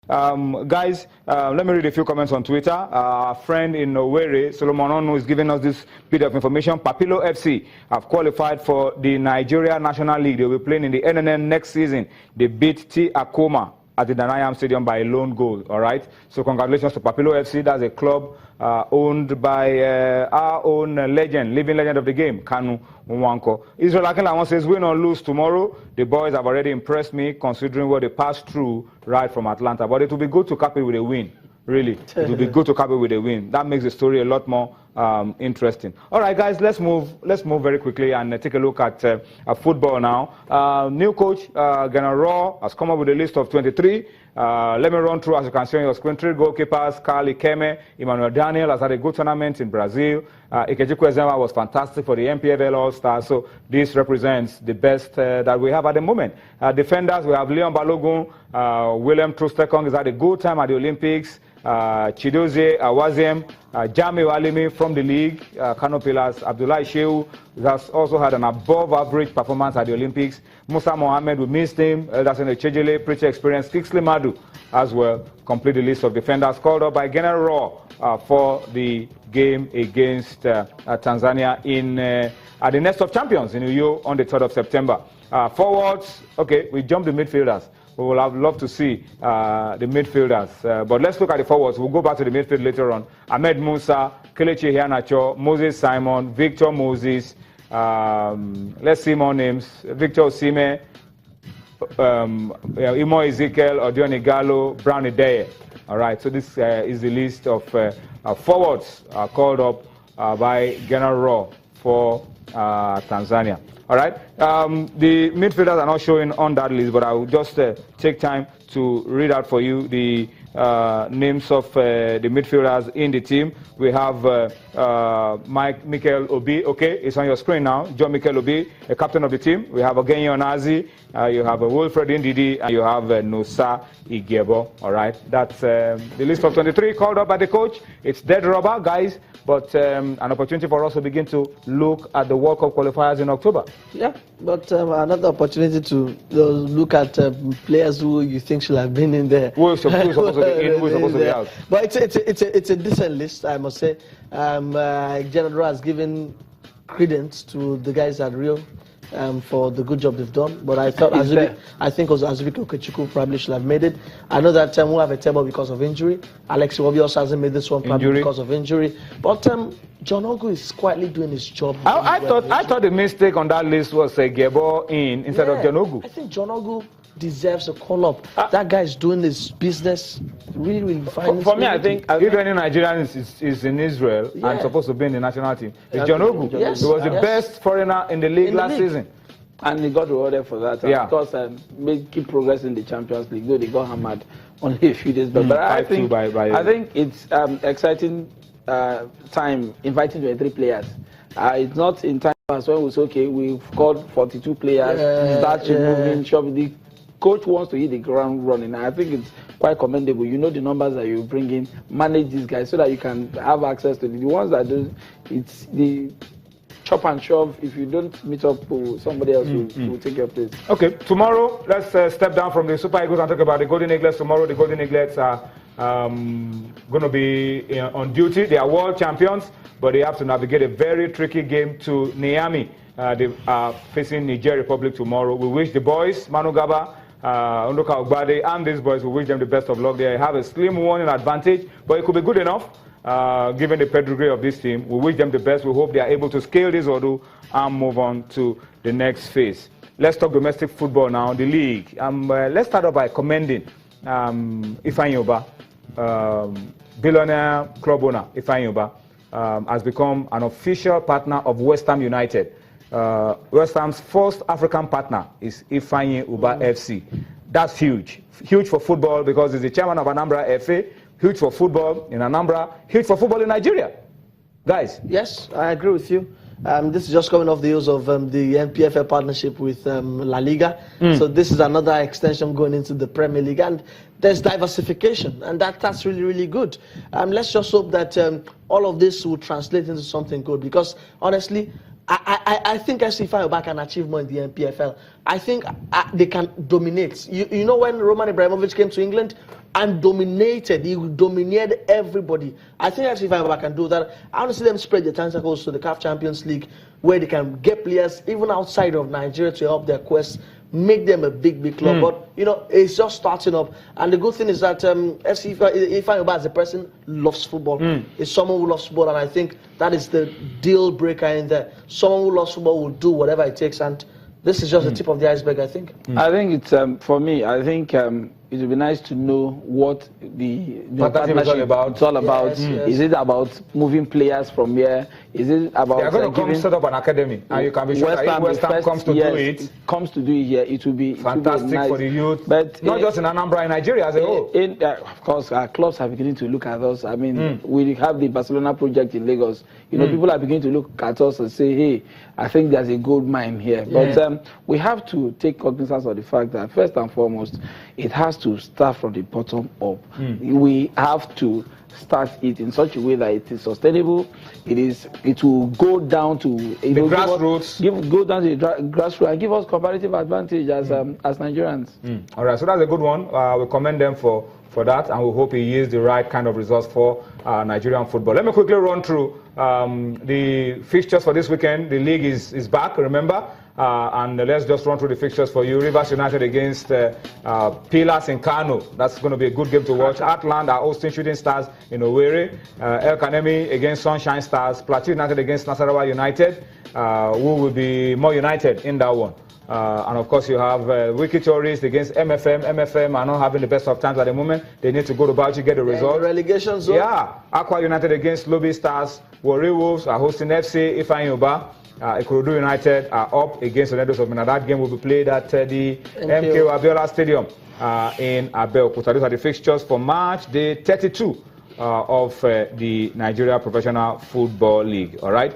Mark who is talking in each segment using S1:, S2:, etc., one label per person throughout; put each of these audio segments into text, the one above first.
S1: Guys, let me read a few comments on Twitter. Our friend in Owerri, Solomon Onu, is giving us this bit of information. Papilo FC have qualified for the Nigeria National League. They will be playing in the NNN next season. They beat T. Akoma at the Danayam Stadium by a lone goal. All right. So congratulations to Papilo FC. That's a club owned by our own legend, living legend of the game, Kanu Nwanko. Israel Akinlawan says, win or lose tomorrow. The boys have already impressed me, considering what they passed through right from Atlanta. But it will be good to cap it with a win. Really, it will be good to cap it with a win. That makes the story a lot more interesting. All right, guys, let's move very quickly and take a look at football now. New coach, Rohr, has come up with a list of 23. Let me run through, as you can see on your screen. 3 goalkeepers: Carl Ikeme, Emmanuel Daniel has had a good tournament in Brazil. Ikechukwu Ezenwa was fantastic for the MPFL All-Star. So this represents the best that we have at the moment. Defenders, we have Leon Balogun, William Trustekong has had a good time at the Olympics. Chidozie Awaziem, Jamiu Alimi from the league, Kano Pillars, Abdullah Shehu has also had an above-average performance at the Olympics. Musa Mohammed, we missed him. Eldason Echejele, pretty experienced. Kingsley Madu as well. Complete the list of defenders called up by Rohr for the game against Tanzania at the Nest of Champions in Uyo on the 3rd of September. Forwards, okay, we jumped the midfielders. We will have loved to see the midfielders. But let's look at the forwards. We'll go back to the midfield later on. Ahmed Musa, Kelechi Iheanacho, Moses Simon, Victor Moses. Let's see more names. Victor Osimhen, Imo Ezekiel, Odion Igalo, Brown Ideye. All right, so this is the list of forwards called up by Rohr for Tanzania. All right, the midfielders are not showing on that list, but I will just take time to read out for you the names of the midfielders in the team. We have Michael Obi, okay, it's on your screen now. John Michael Obi, a captain of the team. We have Ogenye Onazi, you have Wilfred Ndidi, and you have Nosa Igebo. All right, that's the list of 23 called up by the coach. It's dead rubber, guys, but an opportunity for us to begin to look at the World Cup qualifiers in October. Yeah, but another opportunity to look at players who you think should have been in there. Who's supposed to be in, who's supposed to be out. But it's a decent list, I must say. Rohr has given credence to the guys at Rio for the good job they've done. But I thought I think also Azubike Okechukwu probably should have made it. I know that we have a table because of injury. Alex Iwobi also hasn't made this one probably because of injury. But John Ogu is quietly doing his job. I thought the mistake on that list was Gebo instead of John Ogu. I think John Ogu deserves a call up. That guy is doing his business really fine. For me, I think if any Nigerian is in Israel and supposed to be in the national team, it's John Ogu. Yes. He was the best foreigner in the league last season. And he got rewarded for that. Of course, keep progressing in the Champions League, though they got hammered only a few days back. But I think it's exciting time inviting 23 players. It's not in time as when we say, okay, we've called 42 players, start moving, the coach wants to hit the ground running. I think it's quite commendable. You know the numbers that you bring in, manage these guys so that you can have access to the ones that do. It's the chop and shove. If you don't meet up, somebody else will take your place. Okay, tomorrow let's step down from the Super Eagles and talk about the Golden Eaglets. Tomorrow the Golden Eaglets are going to be on duty. They are world champions, but they have to navigate a very tricky game to Niamey. They are facing Niger Republic tomorrow. We wish the boys, Manu Gaba, Ondoka Ogbade, and these boys, we wish them the best of luck. They have a slim warning advantage, but it could be good enough given the pedigree of this team. We wish them the best. We hope they are able to scale this order and move on to the next phase. Let's talk domestic football now, the league. Let's start off by commending Ifeanyi Ubah, billionaire club owner Ifeanyi Ubah, has become an official partner of West Ham United. West Ham's first African partner is Ifeanyi Ubah FC. That's huge. Huge for football because he's the chairman of Anambra FA. Huge for football in Anambra. Huge for football in Nigeria. Guys. Yes, I agree with you. This is just coming off the heels of the NPFL partnership with La Liga. So this is another extension going into the Premier League. And there's diversification. And that's really, really good. Let's just hope that all of this will translate into something good. Because, honestly, I think FC Ifeanyi can achieve more in the NPFL. I think they can dominate. You know when Roman Ibrahimovic came to England,
S2: and dominated. He dominated everybody. I think actually if I can do that, I want to see them spread their tentacles to the CAF Champions League, where they can get players even outside of Nigeria to help their quest, make them a big club. But you know, it's just starting up. And the good thing is that FC Ifeanyi as a person loves football. It's someone who loves football, and I think that is the deal breaker in there. Someone who loves football will do whatever it takes, and this is just the tip of the iceberg, I think.
S3: I think it's for me. I think it would be nice to know what the partnership is all about. It's all about.
S2: Yes.
S3: Is it about moving players from here? Is it about?
S1: They are going to come set up an academy, and you can be sure that if West Ham comes to do it,
S3: here, it will be
S1: fantastic
S3: nice
S1: for the youth.
S3: But
S1: not just in Anambra, in Nigeria as a whole.
S3: Of course, our clubs are beginning to look at us. I mean, we have the Barcelona project in Lagos. You know, people are beginning to look at us and say, "Hey, I think there's a gold mine here." But we have to take cognizance of the fact that first and foremost, it has to start from the bottom up. We have to start it in such a way that it is sustainable. It will go down to
S1: the grassroots.
S3: Go down to the grassroots and give us comparative advantage as Nigerians.
S1: All right, so that's a good one. We commend them for that, and we hope he yields the right kind of results for Nigerian football. Let me quickly run through the fixtures for this weekend. The league is back, remember? And let's just run through the fixtures for you. Rivers United against Pillars in Kano. That's going to be a good game to watch. Atland are hosting Shooting Stars in Owerri. El Kanemi against Sunshine Stars. Plateau United against Nasarawa United, who will be more united in that one. And of course, you have Wiki Tourists against MFM. MFM are not having the best of times at the moment. They need to go to Bauchi, get the result.
S2: Relegation zone.
S1: Yeah. Aqua United against Lobby Stars. Warri Wolves are hosting FC Ifeanyi Uba. Ikorodu United are up against Tornadoes of Minna. That game will be played at the MK Abiola Stadium in Abeokuta. These are the fixtures for March day 32 of the Nigeria Professional Football League. All right.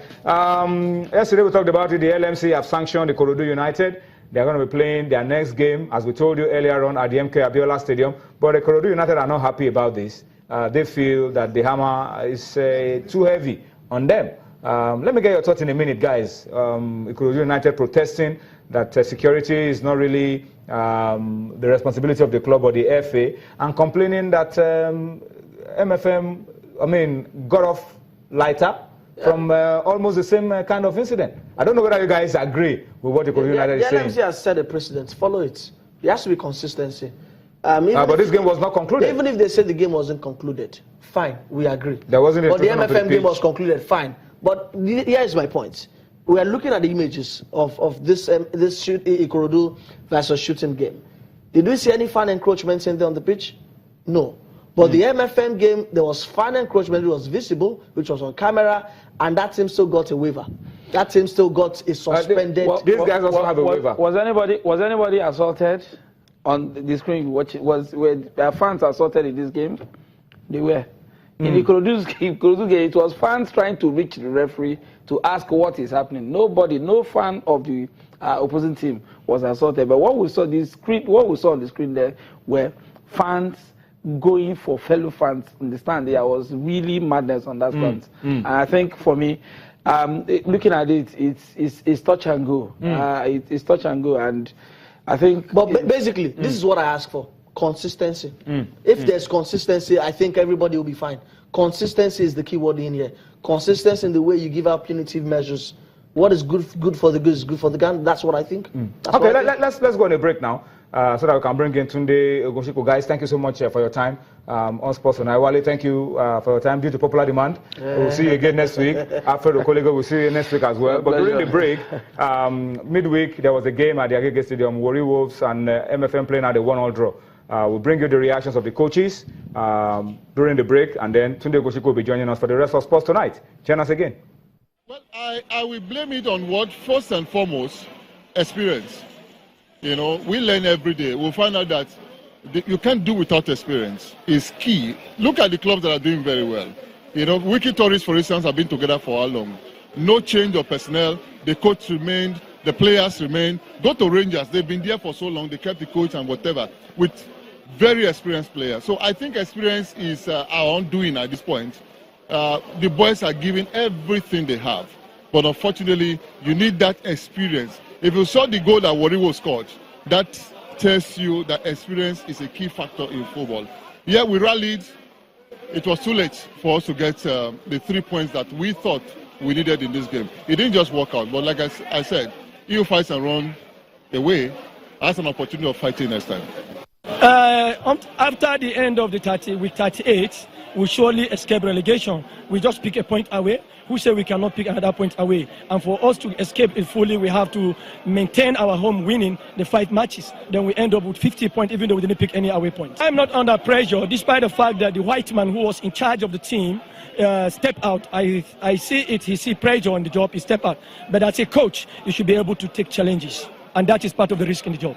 S1: Yesterday we talked about it. The LMC have sanctioned the Ikorodu United. They are going to be playing their next game, as we told you earlier on, at the MK Abiola Stadium. But the Ikorodu United are not happy about this. They feel that the hammer is too heavy on them. Let me get your thoughts in a minute, guys. Ikorodu United protesting that security is not really the responsibility of the club or the FA, and complaining that MFM, got off lighter from almost the same kind of incident. I don't know whether you guys agree with what Ikorodu United is saying.
S2: The LMC has set a precedent. Follow it. There has to be consistency.
S1: But this game was not concluded.
S2: Even if they said the game wasn't concluded, fine, we agree.
S1: There wasn't.
S2: But the MFM game was concluded, fine. But here is my point. We are looking at the images of this Ikorodu versus Shooting game. Did we see any fan encroachment in there on the pitch? No. But the MFM game, there was fan encroachment. It was visible, which was on camera, and that team still got a waiver. That team still got a suspended.
S1: These guys also have a waiver.
S3: Was anybody assaulted on the screen? Were fans assaulted in this game? They were. In the Ikorodu game, it was fans trying to reach the referee to ask what is happening. No fan of the opposing team was assaulted. But what we saw on the screen there were fans going for fellow fans in the stand. There was really madness on that front. And I think for me, looking at it, it's touch and go. It's touch and go, and I think.
S2: But basically, this is what I ask for. Consistency. If there's consistency, I think everybody will be fine. Consistency is the key word in here. Consistency in the way you give out punitive measures. What is good for the good is good for the gun. That's what I think.
S1: Okay, let's go on a break now, so that we can bring in Tunde Ogunshiko. Guys, thank you so much for your time on Sports on Iwale. Thank you for your time due to popular demand. We'll see you again next week. After the colleague, we'll see you next week as well. But during the break, midweek, there was a game at the Agege Stadium. Warri Wolves and MFM playing at a 1-1 draw. We'll bring you the reactions of the coaches during the break, and then Tunde Ogunshiko will be joining us for the rest of Sports Tonight. Join us again.
S4: Well, I will blame it on what, first and foremost, experience. You know, we learn every day. We'll find out that you can't do without experience. It's key. Look at the clubs that are doing very well. You know, Wiki Tourists, for instance, have been together for how long? No change of personnel. The coach remained. The players remained. Go to Rangers. They've been there for so long. They kept the coach and whatever with very experienced players. So I think experience is our undoing at this point. The boys are giving everything they have. But unfortunately, you need that experience. If you saw the goal that Warri scored, that tells you that experience is a key factor in football. Yeah, we rallied. It was too late for us to get the 3 points that we thought we needed in this game. It didn't just work out, but like I said, if you fight and run away, has an opportunity of fighting next time.
S5: After the end of the week 38, we surely escape relegation. We just pick a point away. Who say we cannot pick another point away? And for us to escape it fully, we have to maintain our home winning the 5 matches. Then we end up with 50 points, even though we didn't pick any away points. I'm not under pressure, despite the fact that the white man who was in charge of the team stepped out. I see it, he see pressure on the job, he stepped out. But as a coach, you should be able to take challenges. And that is part of the risk in the job.